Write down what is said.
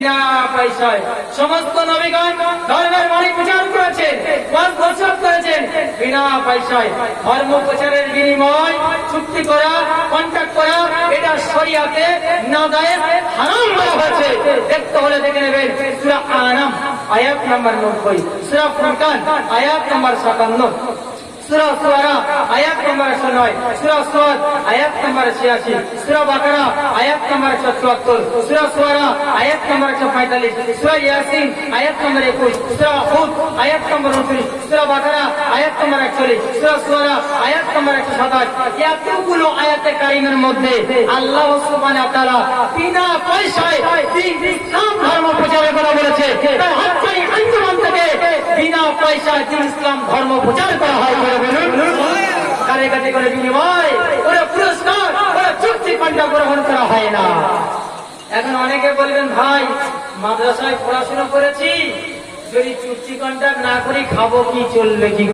পয়সায় সমস্ত নবীগণ ধর্মের বাণী প্রচার করেছেন, ওয়াজ নসিহত করেছেন বিনা পয়সায়। ধর্ম প্রচারের বিনিময় চুক্তি করা, কন্ট্রাক্ট করা, এটা শরিয়াতে নাজায়েজ হারাম বলা হয়েছে। দেখতে হলে দেখে নেবেন সূরা আনাম আয়াত নম্বর 90, সূরা ফুরকান আয়াত নম্বর 57, সূরা শুআরা আয়াত নম্বর 9, সূরা সাদ আয়াত নম্বর 86, সূরা বাকারা আয়াত নম্বর 74, সূরা শুআরা আয়াত নম্বর 145, সূরা ইয়াসিন আয়াত নম্বর 21, সূরা হুদ আয়াত নম্বর 29, সূরা বাকারা আয়াত নম্বর 41, সূরা শুআরা আয়াত নম্বর 127। এতগুলো আয়াতে কারিমের মধ্যে আল্লাহ সুবহানাহু ওয়া তাআলা বিনা পয়সায় ইসলাম ধর্ম প্রচারের কথা বলেছে। তাই হাক্কানি আঞ্জুমান থেকে বিনা পয়সায় ইসলাম ধর্ম প্রচার করা হয়। কারে কাছে করে বিনিময়, ওরা পুরস্কার, ওরা চুক্তি কন্ট্রাক্ট গ্রহণ করা হয় না। এখন অনেকে বলবেন ভাই মাদ্রাসায় পড়াশোনা করেছি, যদি চুক্তি কন্ট্রাক্ট না করি খাবো কি, চলবে কি?